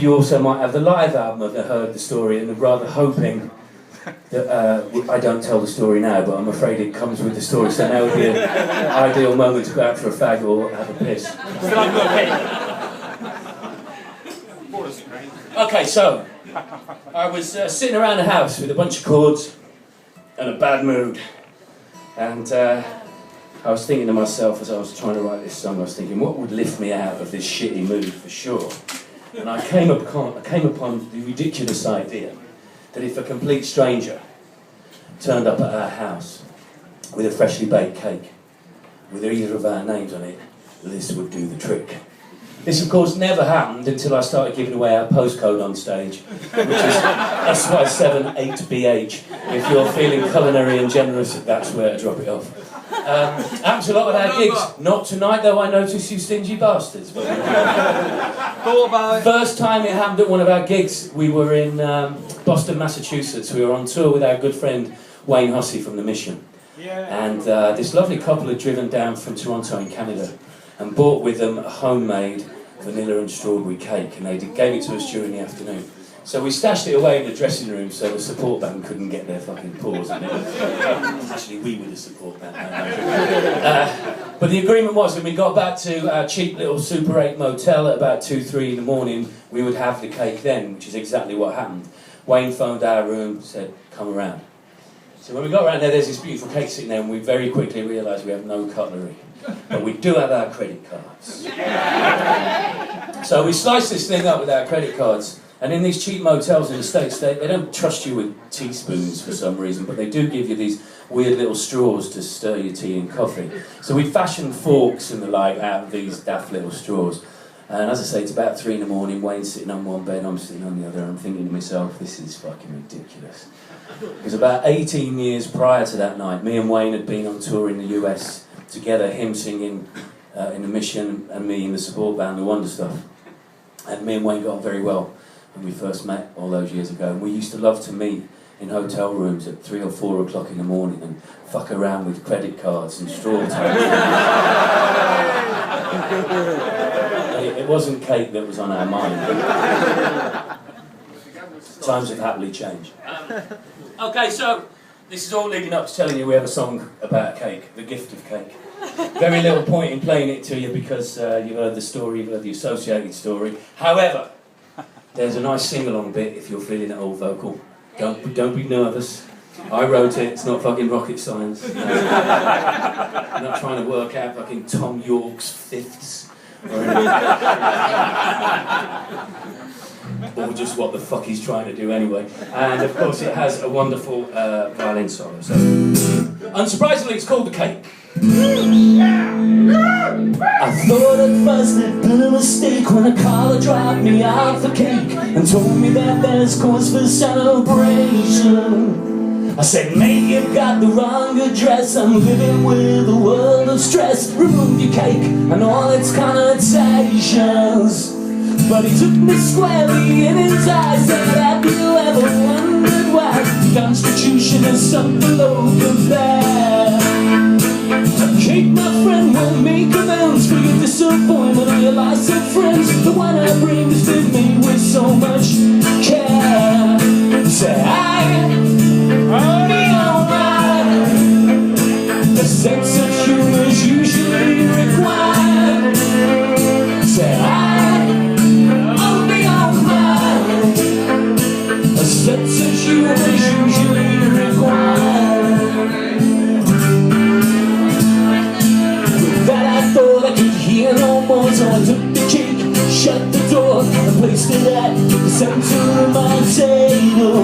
you also might have the live album of the Heard the Story, and rather hoping that I don't tell the story now, but I'm afraid it comes with the story, so now would be an ideal moment to go out for a fag or have a piss. Okay, so I was sitting around the house with a bunch of chords and a bad mood, and I was thinking to myself as I was trying to write this song, I was thinking, what would lift me out of this shitty mood for sure? And I came upon the ridiculous idea that if a complete stranger turned up at our house with a freshly baked cake with either of our names on it, this would do the trick. This, of course, never happened until I started giving away our postcode on stage, which is SY78BH. If you're feeling culinary and generous, that's where to drop it off. Happens a lot of our gigs. Not tonight, though, I notice, you stingy bastards. But first time it happened at one of our gigs, we were in Boston, Massachusetts. We were on tour with our good friend Wayne Hussey from The Mission. And this lovely couple had driven down from Toronto in Canada and brought with them a homemade vanilla and strawberry cake, and they gave it to us during the afternoon. So we stashed it away in the dressing room so the support band couldn't get their fucking paws on it. Actually, we were the support band. But the agreement was when we got back to our cheap little Super 8 motel at about 2, 3 in the morning, we would have the cake then, which is exactly what happened. Wayne phoned our room, said, come around. So when we got around there, there's this beautiful cake sitting there, and we very quickly realised we have no cutlery. But we do have our credit cards. So we sliced this thing up with our credit cards. And in these cheap motels in the States, they don't trust you with teaspoons for some reason, but they do give you these weird little straws to stir your tea and coffee. So we fashioned forks and the like out of these daft little straws. And as I say, it's about 3 in the morning, Wayne's sitting on one bed, I'm sitting on the other, and I'm thinking to myself, this is fucking ridiculous. Because about 18 years prior to that night, me and Wayne had been on tour in the US together, him singing in The Mission and me in the support band, The Wonder Stuff. And me and Wayne got on very well when we first met all those years ago, and we used to love to meet in hotel rooms at 3 or 4 o'clock in the morning and fuck around with credit cards and straw tape. It wasn't cake that was on our mind. Times have happily changed. Okay, so this is all leading up to telling you we have a song about cake, the gift of cake. Very little point in playing it to you because you've heard the story, you've heard the associated story. However, there's a nice sing-along bit if you're feeling at all vocal. Don't be nervous. I wrote it, it's not fucking rocket science. I'm not trying to work out fucking Tom York's fifths. Or just what the fuck he's trying to do anyway. And of course it has a wonderful violin solo. So, unsurprisingly, it's called The Cake. I thought at first it'd been a mistake when a caller dropped me out for cake and told me that there's cause for celebration. I said, mate, you've got the wrong address, I'm living with a world of stress. Remove your cake and all its connotations. But he took me squarely in his eyes. Said, have you ever wondered why the Constitution is something local there? Cake, my friend, will make amends for your disappointment or your loss of friends. The one I bring is with me with so much care. Say, I'll be alright. A sense of humor is usually required. Say, I'll be alright. A sense of humor is usually required. Thought I could hear no more, so I took the cake, shut the door, and placed it at the center of my table.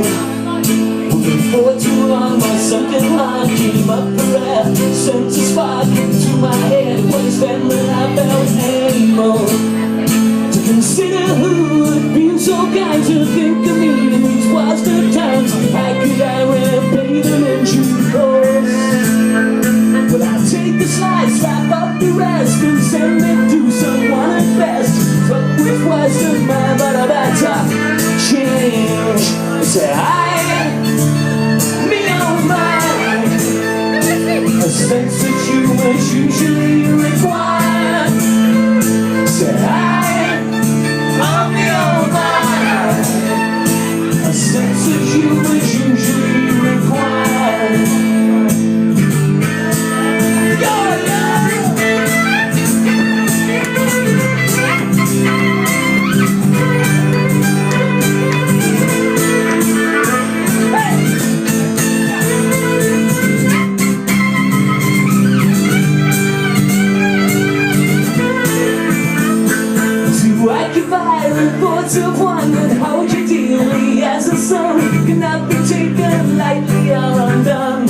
Moving for too long, my sunken heart came up for air, sent a spark into my head. It was then that I felt able to consider who had been so kind to think of me in these positive times. How could I repay them in due course? Well, I'll take the slice, wrap up the rest, and send it to someone at best. But which wasn't mine, but I better change. Say, me on mine. A sense of humor is usually required. Say, I'll be on mine. of one would hold you dearly as a son, cannot be taken lightly or undone.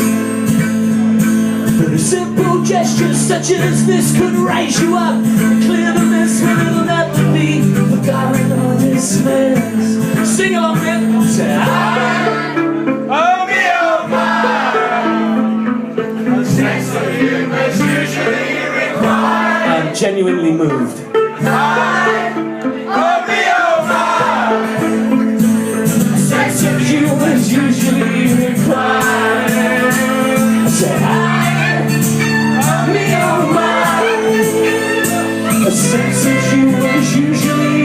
But a simple gesture such as this could raise you up and clear the mist when it'll never be forgotten or dismissed. Sing along with it. Say, Oh me, oh my, a sense of humor is usually required. I'm genuinely moved. Oh me, oh my, A sense of humor is usually required. I said, oh me, oh my, a sense of humor is usually